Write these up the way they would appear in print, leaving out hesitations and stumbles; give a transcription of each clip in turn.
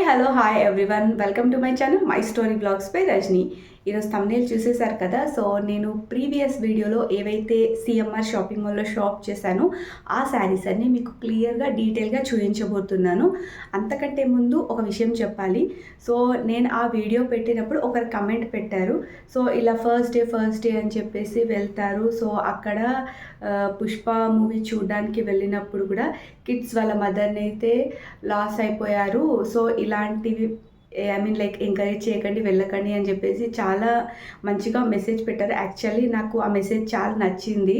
Hello hi everyone welcome to my channel my story vlogs by Rajani. ఈరోజు thumbnail చూసేశారు కదా. So నేను previous వీడియోలో ఏవైతే సిఎంఆర్ షాపింగ్ మాల్లో షాప్ చేశానో ఆ శారీస్ అన్నీ మీకు క్లియర్గా డీటెయిల్గా చూపించబోతున్నాను. అంతకంటే ముందు ఒక విషయం చెప్పాలి. సో నేను ఆ వీడియో పెట్టినప్పుడు ఒకరు కమెంట్ పెట్టారు. సో ఇలా ఫస్ట్ డే అని చెప్పేసి వెళ్తారు. సో అక్కడ పుష్ప మూవీ చూడడానికి వెళ్ళినప్పుడు కూడా కిడ్స్ వాళ్ళ మదర్ని అయితే లాస్ అయిపోయారు. సో ఇలాంటివి లైక్ ఎంకరేజ్ చేయకండి, వెళ్ళకండి అని చెప్పేసి చాలా మంచిగా మెసేజ్ పెట్టారు. యాక్చువల్లీ నాకు ఆ మెసేజ్ చాలా నచ్చింది.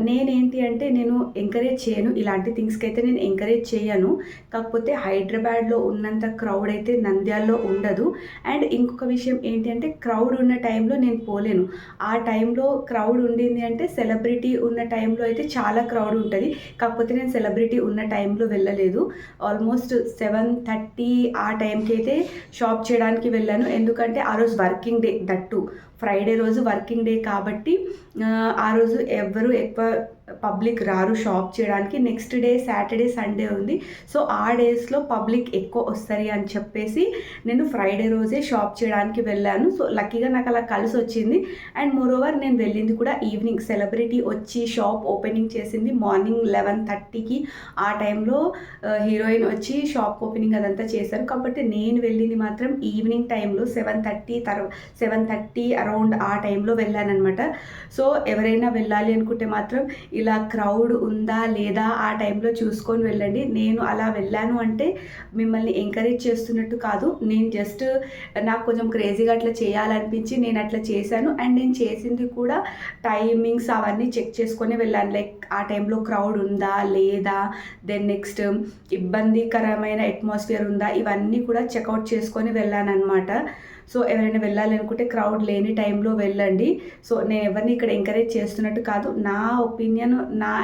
నేనేంటి అంటే నేను ఎంకరేజ్ చేయను, ఇలాంటి థింగ్స్కి అయితే నేను ఎంకరేజ్ చేయను. కాకపోతే హైదరాబాద్లో ఉన్నంత క్రౌడ్ అయితే నంద్యాలలో ఉండదు. అండ్ ఇంకొక విషయం ఏంటి అంటే క్రౌడ్ ఉన్న టైంలో నేను పోలేను. ఆ టైంలో క్రౌడ్ ఉండింది అంటే సెలబ్రిటీ ఉన్న టైంలో అయితే చాలా క్రౌడ్ ఉంటుంది. కాకపోతే నేను సెలబ్రిటీ ఉన్న టైంలో వెళ్ళలేదు. ఆల్మోస్ట్ 7:30 ఆ టైంకి అయితే షాప్ చేయడానికి వెళ్ళాను. ఎందుకంటే ఆ రోజు వర్కింగ్ డే, దట్టు ఫ్రైడే రోజు వర్కింగ్ డే కాబట్టి ఆ రోజు ఎవ్వరు ఎక్కువ పబ్లిక్ రారు షాప్ చేయడానికి. నెక్స్ట్ డే సాటర్డే సండే ఉంది. సో ఆ డేస్లో పబ్లిక్ ఎక్కువ వస్తారు అని చెప్పేసి నేను ఫ్రైడే రోజే షాప్ చేయడానికి వెళ్ళాను. సో లక్కీగా నాకు అలా కలిసి వచ్చింది. అండ్ మోరోవర్ నేను వెళ్ళింది కూడా ఈవినింగ్. సెలబ్రిటీ వచ్చి షాప్ ఓపెనింగ్ చేసింది మార్నింగ్ 11:30కి. ఆ టైంలో హీరోయిన్ వచ్చి షాప్ ఓపెనింగ్ అదంతా చేశారు. కాబట్టి నేను వెళ్ళింది మాత్రం ఈవినింగ్ టైంలో 7:30 అరౌండ్ ఆ టైంలో వెళ్ళానమాట. సో ఎవరైనా వెళ్ళాలి అనుకుంటే మాత్రం ఇలా క్రౌడ్ ఉందా లేదా ఆ టైంలో చూసుకొని వెళ్ళండి. నేను అలా వెళ్ళాను అంటే మిమ్మల్ని ఎంకరేజ్ చేస్తున్నట్టు కాదు. నేను జస్ట్ నాకు కొంచెం క్రేజీగా అట్లా చేయాలనిపించి నేను అట్లా చేశాను. అండ్ నేను చేసింది కూడా టైమింగ్స్ అవన్నీ చెక్ చేసుకొని వెళ్ళాను. లైక్ ఆ టైంలో క్రౌడ్ ఉందా లేదా, దెన్ నెక్స్ట్ ఇబ్బందికరమైన అట్మాస్ఫియర్ ఉందా, ఇవన్నీ కూడా చెక్అవుట్ చేసుకొని వెళ్ళాను అనమాట. సో ఎవరైనా వెళ్ళాలి అనుకుంటే క్రౌడ్ లేని టైంలో వెళ్ళండి. సో నేను ఎవరిని ఇక్కడ ఎంకరేజ్ చేస్తున్నట్టు కాదు. నా ఒపీనియన్,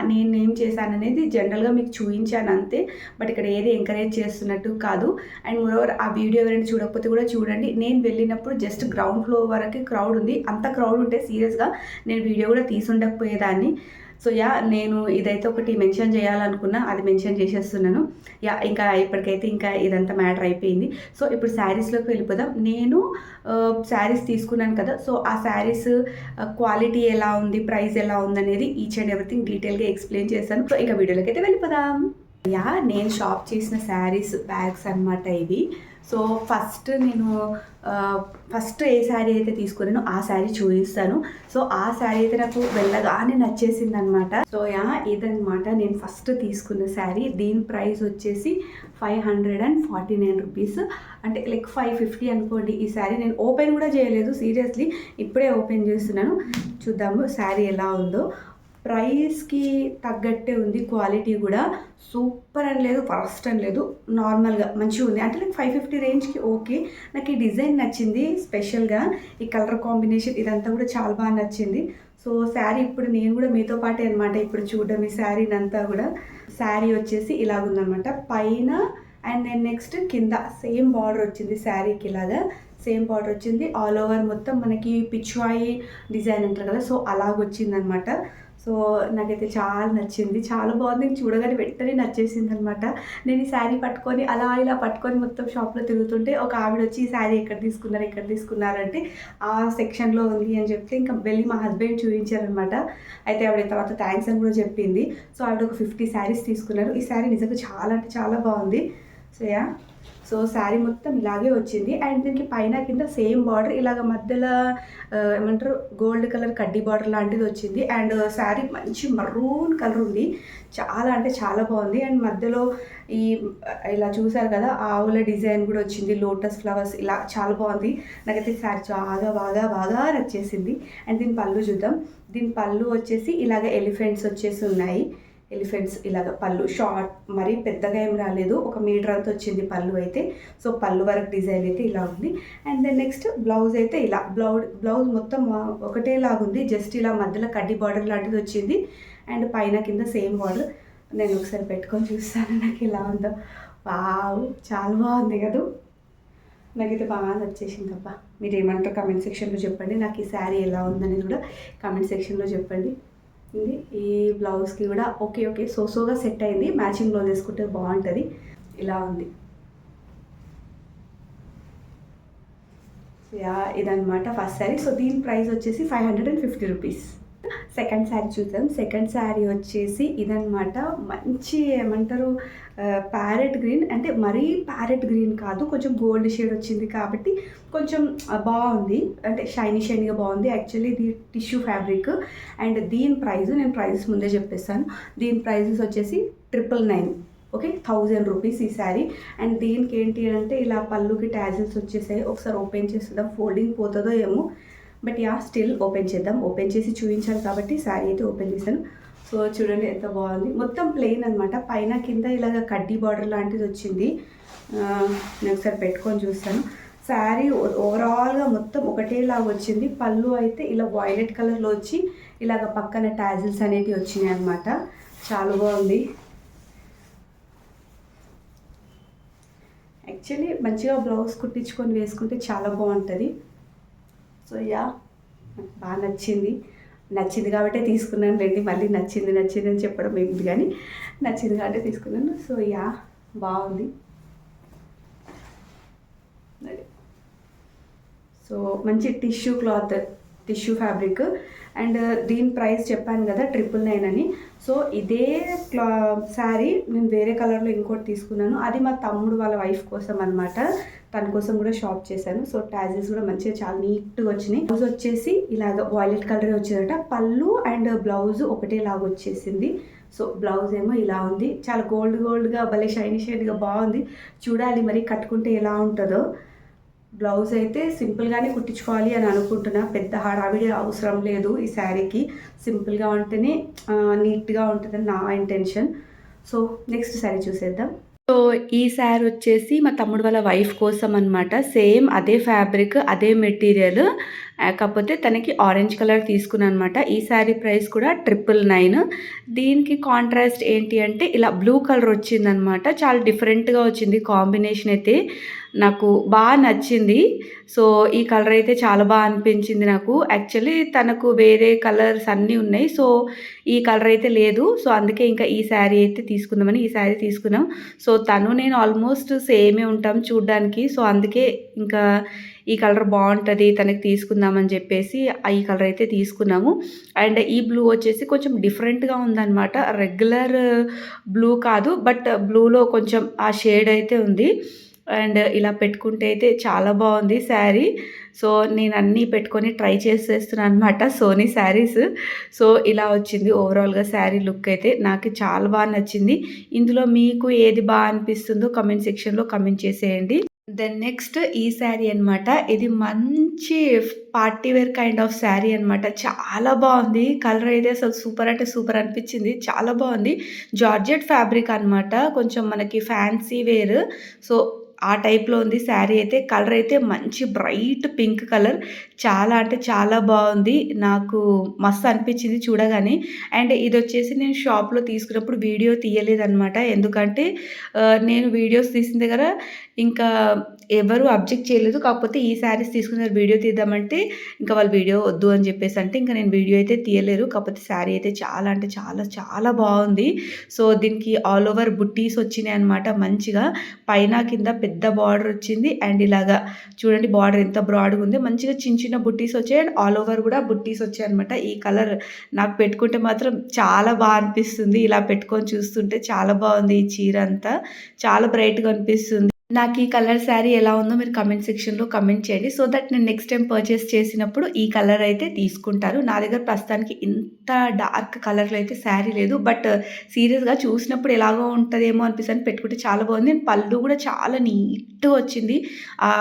నేనేం చేశాను అనేది జనరల్గా మీకు చూపించాను అంతే. బట్ ఇక్కడ ఏది ఎంకరేజ్ చేస్తున్నట్టు కాదు. అండ్ మోరోవర్ ఆ వీడియో ఎవరైనా చూడకపోతే కూడా చూడండి. నేను వెళ్ళినప్పుడు జస్ట్ గ్రౌండ్ ఫ్లోర్ వరకు క్రౌడ్ ఉంది. అంత క్రౌడ్ ఉంటే సీరియస్గా నేను వీడియో కూడా తీసుండకపోయేదాన్ని. సో నేను ఇదైతే ఒకటి మెన్షన్ చేయాలనుకున్నా, అది మెన్షన్ చేసేస్తున్నాను. ఇంకా ఇప్పటికైతే ఇంకా ఇదంతా మ్యాటర్ అయిపోయింది. సో ఇప్పుడు శారీస్లోకి వెళ్ళిపోదాం. నేను శారీస్ తీసుకున్నాను కదా. సో ఆ శారీస్ క్వాలిటీ ఎలా ఉంది, ప్రైస్ ఎలా ఉంది అనేది ఈచ్ అండ్ ఎవ్రీథింగ్ డీటెయిల్గా ఎక్స్ప్లెయిన్ చేశాను. సో ఇంకా వీడియోలోకి అయితే వెళ్ళిపోదాం. నేను షాప్ చేసిన శారీస్ బ్యాగ్స్ అనమాట ఇవి. సో ఫస్ట్ ఏ శారీ అయితే తీసుకున్నానో ఆ శారీ చూపిస్తాను. సో ఆ శారీ అయితే నాకు వెళ్ళగానే నచ్చేసింది అనమాట. సో ఇదనమాట నేను ఫస్ట్ తీసుకున్న శారీ. దీని ప్రైస్ వచ్చేసి 549 రూపీస్, అంటే లైక్ 550 అనుకోండి. ఈ శారీ నేను ఓపెన్ కూడా చేయలేదు, సీరియస్లీ ఇప్పుడే ఓపెన్ చేస్తున్నాను. చూద్దాము శారీ ఎలా ఉందో. ప్రైస్కి తగ్గట్టే ఉంది, క్వాలిటీ కూడా సూపర్ అని లేదు, ఫస్ట్ అని లేదు, నార్మల్గా మంచిగా ఉంది. అంటే లైక్ 550 రేంజ్కి ఓకే. నాకు ఈ డిజైన్ నచ్చింది, స్పెషల్గా ఈ కలర్ కాంబినేషన్ ఇదంతా కూడా చాలా బాగా నచ్చింది. సో శారీ ఇప్పుడు నేను కూడా మీతో పాటే అనమాట ఇప్పుడు చూడడం ఈ శారీని అంతా కూడా. శారీ వచ్చేసి ఇలాగుందనమాట పైన. అండ్ దెన్ నెక్స్ట్ కింద సేమ్ బార్డర్ వచ్చింది శారీకి, ఇలాగా సేమ్ బార్డర్ వచ్చింది. ఆల్ ఓవర్ మొత్తం మనకి పిచ్వాయి డిజైన్ అంటారు కదా, సో అలాగొచ్చింది అనమాట. సో నాకైతే చాలా నచ్చింది, చాలా బాగుంది. చూడగానే వెంటనే నచ్చేసింది అనమాట. నేను ఈ శారీ పట్టుకొని ఇలా పట్టుకొని మొత్తం షాప్లో తిరుగుతుంటే ఒక ఆవిడ వచ్చి ఈ శారీ ఎక్కడ తీసుకున్నారంటే ఆ సెక్షన్లో ఉంది అని చెప్తే ఇంకా వెళ్ళి మా హస్బెండ్ చూపించారనమాట. అయితే ఆవిడ తర్వాత థ్యాంక్స్ అని కూడా చెప్పింది. సో ఆవిడ ఒక 50 శారీస్ తీసుకున్నారు. ఈ శారీ నిజంగా చాలా అంటే చాలా బాగుంది. సో శారీ మొత్తం ఇలాగే వచ్చింది. అండ్ దీనికి పైన కింద సేమ్ బార్డర్ ఇలాగ మధ్యలో ఏమంటారు గోల్డ్ కలర్ కడ్డీ బార్డర్ లాంటిది వచ్చింది. అండ్ శారీ మంచి మరూన్ కలర్ ఉంది, చాలా అంటే చాలా బాగుంది. అండ్ మధ్యలో ఇలా చూసారు కదా ఆవుల డిజైన్ కూడా వచ్చింది, లోటస్ ఫ్లవర్స్, ఇలా చాలా బాగుంది. నాకైతే శారీ చాలా బాగా నచ్చేసింది. అండ్ దీని పళ్ళు చూద్దాం. దీని పళ్ళు వచ్చేసి ఇలాగ ఎలిఫెంట్స్ వచ్చేసి ఉన్నాయి. ఎలిఫెంట్స్ ఇలాగ పళ్ళు షార్ట్, మరీ పెద్దగా ఏం రాలేదు, 1 మీటర్ అంతా వచ్చింది పళ్ళు అయితే. సో పళ్ళు వరకు డిజైన్ అయితే ఇలా ఉంది. అండ్ దెన్ నెక్స్ట్ బ్లౌజ్ అయితే ఇలా బ్లౌజ్ మొత్తం ఒకటేలాగుంది, జస్ట్ ఇలా మధ్యలో కడ్డీ బార్డర్ లాంటిది వచ్చింది. అండ్ పైన కింద సేమ్ బార్డర్. నేను ఒకసారి పెట్టుకొని చూస్తాను నాకు ఎలా ఉందో. వావ్, చాలా బాగుంది కదా. నాకైతే బాగా నచ్చేసింది అబ్బా. మీరు ఏమంటారు కామెంట్ సెక్షన్లో చెప్పండి. నాకు ఈ శారీ ఎలా ఉందనేది కూడా కామెంట్ సెక్షన్లో చెప్పండి. ఈ బ్లౌజ్కి కూడా ఓకే సోగా సెట్ అయింది. మ్యాచింగ్ బ్లౌజ్ వేసుకుంటే బాగుంటుంది. ఇలా ఉంది. యా ఇదనమాట ఫస్ట్ శారీ. సో దీని ప్రైస్ వచ్చేసి 550 రూపీస్. సెకండ్ శారీ చూద్దాం. సెకండ్ శారీ వచ్చేసి ఇదనమాట. మంచి ఏమంటారు ప్యారెట్ గ్రీన్, అంటే మరీ ప్యారెట్ గ్రీన్ కాదు, కొంచెం గోల్డ్ షేడ్ వచ్చింది కాబట్టి కొంచెం బాగుంది, అంటే షైనీగా బాగుంది. యాక్చువల్లీ ఇది టిష్యూ ఫ్యాబ్రిక్. అండ్ దీని ప్రైస్ నేను ప్రైజెస్ ముందే చెప్పేస్తాను. దీని ప్రైజెస్ వచ్చేసి 999. ఓకే, 1000 రూపీస్ ఈ శారీ. అండ్ దీనికి ఏంటి అంటే ఇలా పళ్ళుకి ట్యాజిల్స్ వచ్చేసాయి. ఒకసారి ఓపెన్ చేస్తుందాం, ఫోల్డింగ్ పోతుందో ఏమో, బట్ యా స్టిల్ ఓపెన్ చేద్దాం. ఓపెన్ చేసి చూపించాలి కాబట్టి శారీ అయితే ఓపెన్ చేశాను. సో చూడండి ఎంత బాగుంది. మొత్తం ప్లెయిన్ అనమాట, పైన కింద ఇలాగ కడ్డీ బార్డర్ లాంటిది వచ్చింది. నేను ఒకసారి పెట్టుకొని చూస్తాను. శారీ ఓవరాల్గా మొత్తం ఒకటేలాగా వచ్చింది. పళ్ళు అయితే ఇలా వైలెట్ కలర్లో వచ్చి ఇలాగ పక్కన ట్యాజిల్స్ అనేటివి వచ్చినాయి అనమాట. చాలా బాగుంది. యాక్చువల్లీ మంచిగా బ్లౌజ్ కుట్టించుకొని వేసుకుంటే చాలా బాగుంటుంది. సో యా బాగా నచ్చింది కాబట్టి తీసుకున్నాను రండి. మళ్ళీ నచ్చింది అని చెప్పడం ఏమిటి కానీ నచ్చింది కాబట్టి తీసుకున్నాను. సో యా బాగుంది. సో మంచి టిష్యూ ఫ్యాబ్రిక్. అండ్ దీని ప్రైస్ చెప్పాను కదా 999 అని. సో ఇదే శారీ నేను వేరే కలర్లో ఇంకోటి తీసుకున్నాను. అది మా తమ్ముడు వాళ్ళ వైఫ్ కోసం అనమాట. తన కోసం కూడా షాప్ చేశాను. సో ట్యాజెస్ కూడా మంచిగా చాలా నీట్గా వచ్చినాయి. బ్లౌజ్ వచ్చేసి ఇలాగ వాయిలెట్ కలరే వచ్చిందట. పళ్ళు అండ్ బ్లౌజ్ ఒకటేలాగా వచ్చేసింది. సో బ్లౌజ్ ఏమో ఇలా ఉంది, చాలా గోల్డ్గా భలే షైనీగా బాగుంది. చూడాలి మరి కట్టుకుంటే ఎలా ఉంటుందో. బ్లౌజ్ అయితే సింపుల్గానే కుట్టించుకోవాలి అని అనుకుంటున్నా. పెద్ద హడావిడి అవసరం లేదు ఈ శారీకి. సింపుల్గా ఉంటేనే నీట్గా ఉంటుందని నా ఇంటెన్షన్. సో నెక్స్ట్ శారీ చూసేద్దాం. సో ఈ శారీ వచ్చేసి మా తమ్ముడు వాళ్ళ వైఫ్ కోసం అనమాట. సేమ్ అదే ఫ్యాబ్రిక్, అదే మెటీరియల్, కాకపోతే తనకి ఆరెంజ్ కలర్ తీసుకున్నాను అనమాట. ఈ శారీ ప్రైస్ కూడా 999. దీనికి కాంట్రాస్ట్ ఏంటి అంటే ఇలా బ్లూ కలర్ వచ్చిందనమాట. చాలా డిఫరెంట్గా వచ్చింది కాంబినేషన్ అయితే. నాకు బాగా నచ్చింది. సో ఈ కలర్ అయితే చాలా బాగా అనిపించింది నాకు. యాక్చువల్లీ తనకు వేరే కలర్స్ అన్నీ ఉన్నాయి, సో ఈ కలర్ అయితే లేదు. సో అందుకే ఇంకా ఈ శారీ అయితే తీసుకుందామని ఈ శారీ తీసుకున్నాం. సో తను నేను ఆల్మోస్ట్ సేమే ఉంటాం చూడ్డానికి. సో అందుకే ఇంకా ఈ కలర్ బాగుంటుంది తనకి తీసుకుందామని చెప్పేసి ఈ కలర్ అయితే తీసుకున్నాము. అండ్ ఈ బ్లూ వచ్చేసి కొంచెం డిఫరెంట్గా ఉందన్నమాట. రెగ్యులర్ బ్లూ కాదు, బట్ బ్లూలో కొంచెం ఆ షేడ్ అయితే ఉంది. అండ్ ఇలా పెట్టుకుంటే అయితే చాలా బాగుంది శారీ. సో నేను అన్నీ పెట్టుకొని ట్రై చేసేస్తున్నాను అనమాట సోనీ శారీస్. సో ఇలా వచ్చింది ఓవరాల్గా శారీ లుక్ అయితే. నాకు చాలా బాగా నచ్చింది. ఇందులో మీకు ఏది బాగా అనిపిస్తుందో కమెంట్ సెక్షన్లో కమెంట్ చేసేయండి. దెన్ నెక్స్ట్ ఈ శారీ అనమాట. ఇది మంచి party wear kind of sari అనమాట. చాలా బాగుంది. కలర్ అయితే అసలు సూపర్ అంటే సూపర్ అనిపించింది. చాలా బాగుంది. జార్జెట్ ఫ్యాబ్రిక్ అనమాట, కొంచెం మనకి ఫ్యాన్సీ వేర్. సో ఆ టైప్లో ఉంది శారీ అయితే. కలర్ అయితే మంచి బ్రైట్ పింక్ కలర్. చాలా అంటే చాలా బాగుంది. నాకు మస్తు అనిపించింది చూడగానే. అండ్ ఇది వచ్చేసి నేను షాప్లో తీసుకున్నప్పుడు వీడియో తీయలేదన్నమాట. ఎందుకంటే నేను వీడియోస్ తీసిన దగ్గర ఇంకా ఎవరు అబ్జెక్ట్ చేయలేదు. కాకపోతే ఈ శారీస్ తీసుకున్న వీడియో తీద్దామంటే ఇంకా వాళ్ళు వీడియో వద్దు అని చెప్పేసి అంటే ఇంకా నేను వీడియో అయితే తీయలేరు. కాకపోతే శారీ అయితే చాలా అంటే చాలా చాలా బాగుంది. సో దీనికి ఆల్ ఓవర్ బుట్టీస్ వచ్చినాయి అనమాట. మంచిగా పైన కింద పెద్ద బార్డర్ వచ్చింది. అండ్ ఇలాగా చూడండి బార్డర్ ఎంత బ్రాడ్గా ఉంది. మంచిగా చిన్న చిన్న బుట్టీస్ వచ్చాయి. అండ్ ఆల్ ఓవర్ కూడా బుట్టీస్ వచ్చాయి అనమాట. ఈ కలర్ నాకు పెట్టుకుంటే మాత్రం చాలా బాగా అనిపిస్తుంది. ఇలా పెట్టుకొని చూస్తుంటే చాలా బాగుంది. ఈ చీర అంతా చాలా బ్రైట్గా అనిపిస్తుంది. నాకు ఈ కలర్ శారీ ఎలా ఉందో మీరు కమెంట్ సెక్షన్లో కమెంట్ చేయండి. సో దట్ నేను నెక్స్ట్ టైం పర్చేస్ చేసినప్పుడు ఈ కలర్ అయితే తీసుకుంటారు. నా దగ్గర ప్రస్తుతానికి ఇంత డార్క్ కలర్లో అయితే శారీ లేదు. బట్ సీరియస్గా చూసినప్పుడు ఎలాగో ఉంటుందేమో అనిపిస్తుంది. పెట్టుకుంటే చాలా బాగుంది. పళ్ళు కూడా చాలా నీట్గా వచ్చింది. ఆ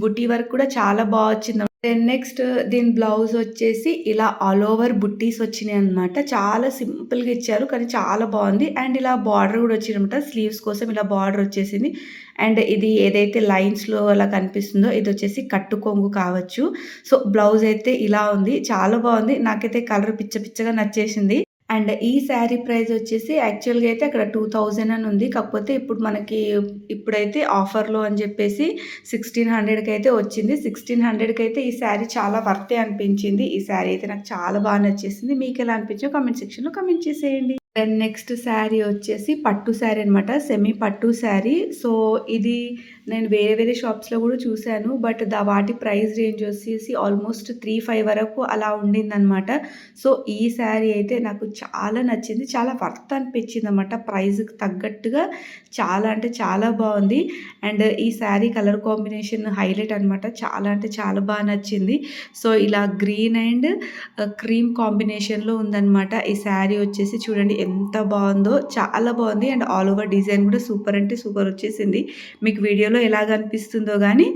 బుటీ వర్క్ కూడా చాలా బాగా వచ్చింది. దెన్ నెక్స్ట్ దీని బ్లౌజ్ వచ్చేసి ఇలా ఆల్ ఓవర్ బుట్టీస్ వచ్చినాయి అనమాట. చాలా సింపుల్గా ఇచ్చారు కానీ చాలా బాగుంది. అండ్ ఇలా బార్డర్ కూడా వచ్చిందనమాట. స్లీవ్స్ కోసం ఇలా బార్డర్ వచ్చేసింది. అండ్ ఇది ఏదైతే లైన్స్లో అలా కనిపిస్తుందో ఇది వచ్చేసి కట్టు కొంగు కావచ్చు. సో బ్లౌజ్ అయితే ఇలా ఉంది. చాలా బాగుంది. నాకైతే కలర్ పిచ్చగా నచ్చేసింది. అండ్ ఈ శారీ ప్రైస్ వచ్చేసి యాక్చువల్గా అయితే అక్కడ 2000 అని ఉంది. కాకపోతే ఇప్పుడైతే ఆఫర్లో అని చెప్పేసి 1600కి అయితే వచ్చింది. 1600కి అయితే ఈ శారీ చాలా వర్తే అనిపించింది. ఈ శారీ అయితే నాకు చాలా బాగా నచ్చేసింది. మీకు ఎలా అనిపించో కమెంట్ సెక్షన్లో కమెంట్ చేసేయండి. దెన్ నెక్స్ట్ శారీ వచ్చేసి పట్టు శారీ అనమాట. సెమీ పట్టు శారీ. సో, ఇది నేను వేరే వేరే షాప్స్‌లో గూడా చూసాను. బట్ వాటి ప్రైస్ రేంజ్ వచ్చేసి ఆల్మోస్ట్ 3, 5 వరకు అలా ఉండిందనమాట. సో, ఈ శారీ అయితే నాకు చాలా నచ్చింది. చాలా వర్త్ అనిపించిందనమాట. ప్రైస్‌కి తగ్గట్టుగా చాలా అంటే చాలా బావుంది. అండ్ ఈ శారీ కలర్ కాంబినేషన్ హైలైట్ అనమాట. చాలా అంటే చాలా నచ్చింది. సో, ఇలా గ్రీన్ అండ్ క్రీమ్ కాంబినేషన్‌లో ఉందనమాట. ఈ శారీ వచ్చేసి చూడండి ఎంత బావుందో. చాలా బావుంది. అండ్ ఆల్ ఓవర్ డిజైన్ కూడా సూపర్ అంటే సూపర్ వచ్చేసింది. మీకు వీడియోలో ఎలాగ అనిపిస్తుందో గానీ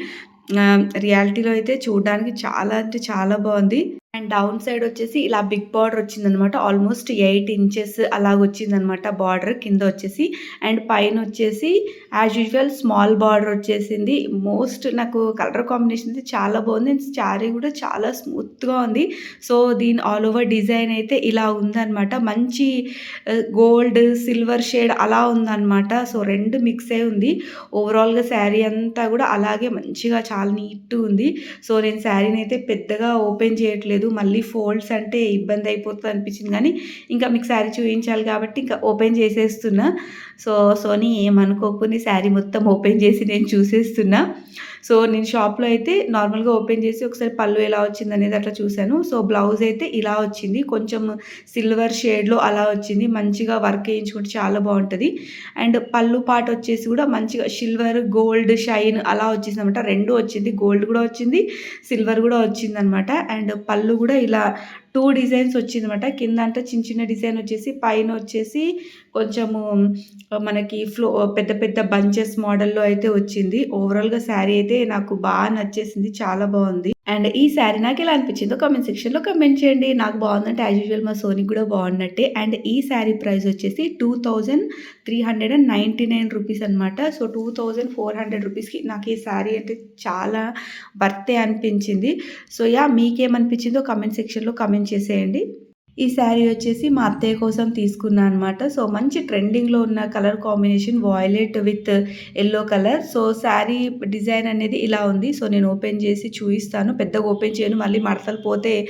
రియాలిటీలో అయితే చూడడానికి చాలా అంటే చాలా బావుంది. అండ్ డౌన్ సైడ్ వచ్చేసి ఇలా బిగ్ బార్డర్ వచ్చిందనమాట. ఆల్మోస్ట్ 8 ఇంచెస్ అలాగొచ్చిందనమాట బార్డర్ కింద వచ్చేసి. అండ్ పైన వచ్చేసి యాజ్ యూజువల్ స్మాల్ బార్డర్ వచ్చేసింది. నాకు కలర్ కాంబినేషన్ అయితే చాలా బాగుంది. అండ్ శారీ కూడా చాలా స్మూత్‌గా ఉంది. సో, దీని ఆల్ ఓవర్ డిజైన్ అయితే ఇలా ఉందనమాట. మంచి గోల్డ్, సిల్వర్ షేడ్ అలా ఉందనమాట. సో, 2 మిక్స్ అయ్యి ఉంది. ఓవరాల్‌గా శారీ అంతా కూడా అలాగే మంచిగా చాలా నీట్‌గా ఉంది. సో, నేను శారీని అయితే పెద్దగా ఓపెన్ చేయట్లేదు. మళ్ళీ ఫోల్డ్స్ అంటే ఇబ్బంది అయిపోతుంది అనిపించింది కానీ ఇంకా మీకు శారీ చూపించాలి కాబట్టి ఇంకా ఓపెన్ చేసేస్తున్నా. సోనీ ఏమనుకోకుని శారీ మొత్తం ఓపెన్ చేసి నేను చూసేస్తున్నా. సో, నేను షాప్‌లో అయితే నార్మల్‌గా ఓపెన్ చేసి ఒకసారి పళ్ళు ఎలా వచ్చిందనేది అట్లా చూసాను. సో, బ్లౌజ్ అయితే ఇలా వచ్చింది. కొంచెం సిల్వర్ షేడ్‌లో అలా వచ్చింది. మంచిగా వర్క్ ఏయించుకుంటే చాలా బావుంటది. అండ్ పళ్ళు పార్ట్ వచ్చేసి కూడా మంచిగా సిల్వర్, గోల్డ్ షైన్ అలా వచ్చేసిందనమాట. 2 వచ్చింది. గోల్డ్ కూడా వచ్చింది. సిల్వర్ కూడా వచ్చిందనమాట. అండ్ పళ్ళు కూడా ఇలా 2 డిజైన్స్ వచ్చిందనమాట. కింద అంటే చిన్న చిన్న డిజైన్ వచ్చేసి పైన వచ్చేసి కొంచెము మనకి పెద్ద పెద్ద బంచెస్ మోడల్‌లో అయితే వచ్చింది. ఓవరాల్‌గా శారీ అయితే నాకు నచ్చేసింది. చాలా బావుంది. అండ్ ఈ శారీ నాకెలా అనిపించిందో కామెంట్ సెక్షన్‌లో కామెంట్ చేయండి. నాకు బావుందంటే యాజ్ యూజువల్ మా సోనీకి కూడా బావున్నట్టే. అండ్ ఈ శారీ ప్రైస్ వచ్చేసి 2399 రూపీస్ అనమాట. సో, 2400 రూపీస్‌కి నాకు ఈ శారీ అంటే చాలా వర్తే అనిపించింది. సో, మీకేమనిపించిందో కామెంట్ సెక్షన్‌లో కామెంట్ చేసేయండి. ఈ శారీ వచ్చేసి మా అత్తయ్య కోసం తీసుకున్నా అనమాట. సో, మంచి ట్రెండింగ్‌లో ఉన్న colour combination violet with yellow colour. So, sari design అనేది ఇలా ఉంది. సో, నేను ఓపెన్ చేసి చూయిస్తాను. పెద్దగా ఓపెన్ చేయను. మళ్ళీ మడతలు పోతే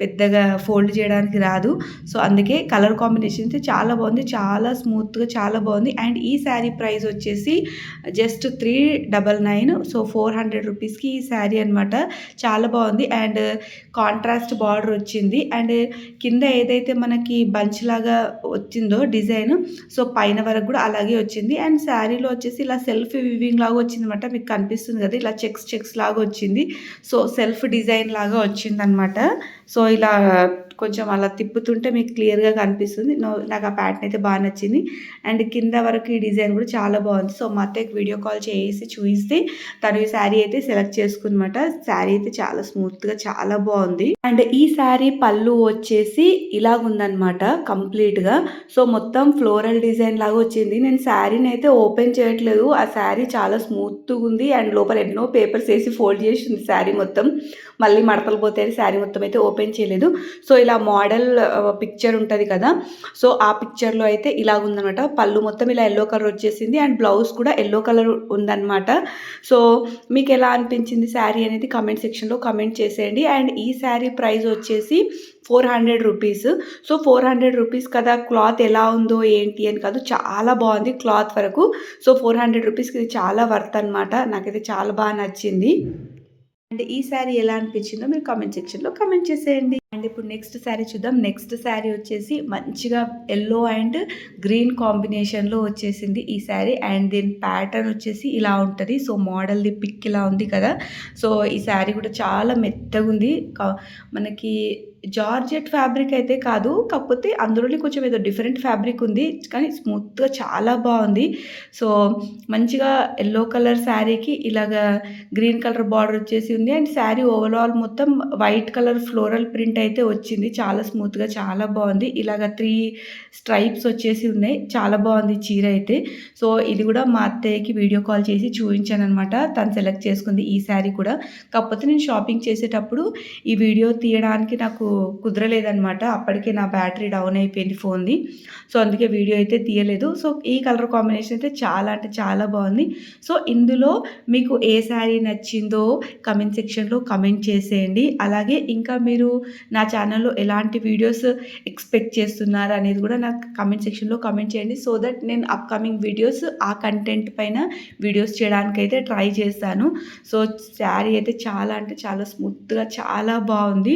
పెద్దగా ఫోల్డ్ చేయడానికి రాదు. సో, అందుకే కలర్ కాంబినేషన్ అయితే చాలా బాగుంది. చాలా స్మూత్‌గా చాలా బాగుంది. అండ్ ఈ శారీ ప్రైస్ వచ్చేసి జస్ట్ 399. సో, 400 రూపీస్‌కి ఈ శారీ అనమాట. చాలా బాగుంది. అండ్ కాంట్రాస్ట్ బార్డర్ వచ్చింది. అండ్ కింద ఏదైతే మనకి బంచ్ లాగా వచ్చిందో డిజైన్, సో, పైన వరకు కూడా అలాగే వచ్చింది. అండ్ శారీలో వచ్చేసి ఇలా సెల్ఫ్ వివింగ్ లాగా వచ్చిందనమాట. మీకు కనిపిస్తుంది కదా, ఇలా చెక్స్ లాగా వచ్చింది. సో, సెల్ఫ్ డిజైన్ లాగా వచ్చిందనమాట. సో, ఇలా కొంచెం అలా తిప్పుతుంటే మీకు క్లియర్‌గా కనిపిస్తుంది. నాకు ఆ ప్యాటర్న్ అయితే నచ్చింది. అండ్ కింద వరకు ఈ డిజైన్ కూడా చాలా బాగుంది. సో, మా అత్తయ్యకి వీడియో కాల్ చేసి చూయిస్తే తను ఈ శారీ అయితే సెలెక్ట్ చేసుకుందన్నమాట. శారీ అయితే చాలా స్మూత్‌గా చాలా బాగుంది. అండ్ ఈ శారీ పళ్ళు వచ్చేసి ఇలాగుందనమాట కంప్లీట్‌గా. సో, మొత్తం ఫ్లోరల్ డిజైన్ లాగా వచ్చింది. నేను శారీని అయితే ఓపెన్ చేయట్లేదు. ఆ శారీ చాలా స్మూత్‌గా ఉంది. అండ్ లోపల ఎన్నో పేపర్స్ వేసి ఫోల్డ్ చేసింది శారీ మొత్తం. మళ్ళీ మడతలు పోతే శారీ మొత్తం అయితే ఓపెన్ చేయలేదు. సో, ఇలా మోడల్ పిక్చర్ ఉంటుంది కదా, సో, ఆ పిక్చర్లో అయితే ఇలాగుందనమాట. పళ్ళు మొత్తం ఇలా యెల్లో కలర్ వచ్చేసింది. అండ్ బ్లౌజ్ కూడా యెల్లో కలర్ ఉందన్నమాట. సో, మీకు ఎలా అనిపించింది శారీ అనేది కామెంట్ సెక్షన్లో కామెంట్ చేసేయండి. అండ్ ఈ శారీ ప్రైస్ వచ్చేసి 400 రూపీస్. సో, 400 రూపీస్ కదా, క్లాత్ ఎలా ఉందో ఏంటి అని కాదు, చాలా బాగుంది క్లాత్ వరకు. సో, 400 రూపీస్కి ఇది చాలా వర్త్ అనమాట. నాకైతే చాలా నచ్చింది. అండ్ ఈ శారీ ఎలా అనిపించిందో మీరు కామెంట్ సెక్షన్లో కామెంట్ చేసేయండి. అండ్ ఇప్పుడు నెక్స్ట్ శారీ చూద్దాం. నెక్స్ట్ శారీ వచ్చేసి మంచిగా యెల్లో అండ్ గ్రీన్ కాంబినేషన్లో వచ్చేసింది ఈ శారీ. అండ్ దీని ప్యాటర్న్ వచ్చేసి ఇలా ఉంటుంది. సో, మోడల్ది పిక్ ఇలా ఉంది కదా. సో, ఈ శారీ కూడా చాలా మెత్తగా ఉంది. మనకి జార్జెట్ ఫ్యాబ్రిక్ అయితే కాదు, కాకపోతే అందులోనే కొంచెం ఏదో డిఫరెంట్ ఫ్యాబ్రిక్ ఉంది, కానీ స్మూత్గా చాలా బాగుంది. సో, మంచిగా యెల్లో కలర్ శారీకి ఇలాగా గ్రీన్ కలర్ బార్డర్ వచ్చేసి ఉంది. అండ్ శారీ ఓవరాల్ మొత్తం వైట్ కలర్ ఫ్లోరల్ ప్రింట్ అయితే వచ్చింది. చాలా స్మూత్గా చాలా బాగుంది. ఇలాగ 3 స్ట్రైప్స్ వచ్చేసి ఉన్నాయి. చాలా బాగుంది చీర అయితే. సో, ఇది కూడా మా అత్తయ్యకి వీడియో కాల్ చేసి చూపించాను అనమాట. తను సెలెక్ట్ చేసుకుంది ఈ శారీ కూడా. కాకపోతే నేను షాపింగ్ చేసేటప్పుడు ఈ వీడియో తీయడానికి నాకు కుదరలేదనమాట. అప్పటికే నా బ్యాటరీ డౌన్ అయిపోయింది ఫోన్ది. సో, అందుకే వీడియో అయితే తీయలేదు. సో, ఈ కలర్ కాంబినేషన్ అయితే చాలా అంటే చాలా బాగుంది. సో, ఇందులో మీకు ఏ శారీ నచ్చిందో కమెంట్ సెక్షన్లో కమెంట్ చేసేయండి. అలాగే ఇంకా మీరు నా ఛానల్లో ఎలాంటి వీడియోస్ ఎక్స్పెక్ట్ చేస్తున్నారు అనేది కూడా నాకు కమెంట్ సెక్షన్లో కమెంట్ చేయండి. సో దట్ నేను అప్కమింగ్ వీడియోస్ ఆ కంటెంట్ పైన వీడియోస్ చేయడానికైతే ట్రై చేస్తాను. సో శారీ అయితే చాలా అంటే చాలా స్మూత్గా చాలా బాగుంది.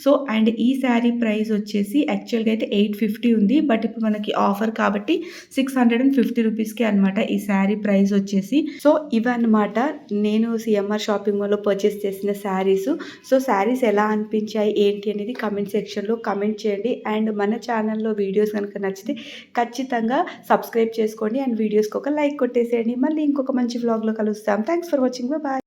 సో అండ్ ఈ శారీ ప్రైస్ వచ్చేసి యాక్చువల్గా అయితే 850 ఉంది. బట్ ఇప్పుడు మనకి ఆఫర్ కాబట్టి 650 రూపీస్కే అనమాట ఈ శారీ ప్రైస్ వచ్చేసి. సో ఇవన్నమాట నేను సిఎంఆర్ షాపింగ్ మాల్లో పర్చేస్ చేసిన శారీస్. సో శారీస్ ఎలా అనిపించాయి ఏంటి అనేది కమెంట్ సెక్షన్లో కమెంట్ చేయండి. అండ్ మన ఛానల్లో వీడియోస్ కనుక నచ్చితే ఖచ్చితంగా సబ్స్క్రైబ్ చేసుకోండి అండ్ వీడియోస్కి ఒక లైక్ కొట్టేసేయండి. మళ్ళీ ఇంకొక మంచి వ్లాగ్లో కలుస్తాం. Thanks for watching. బాయ్.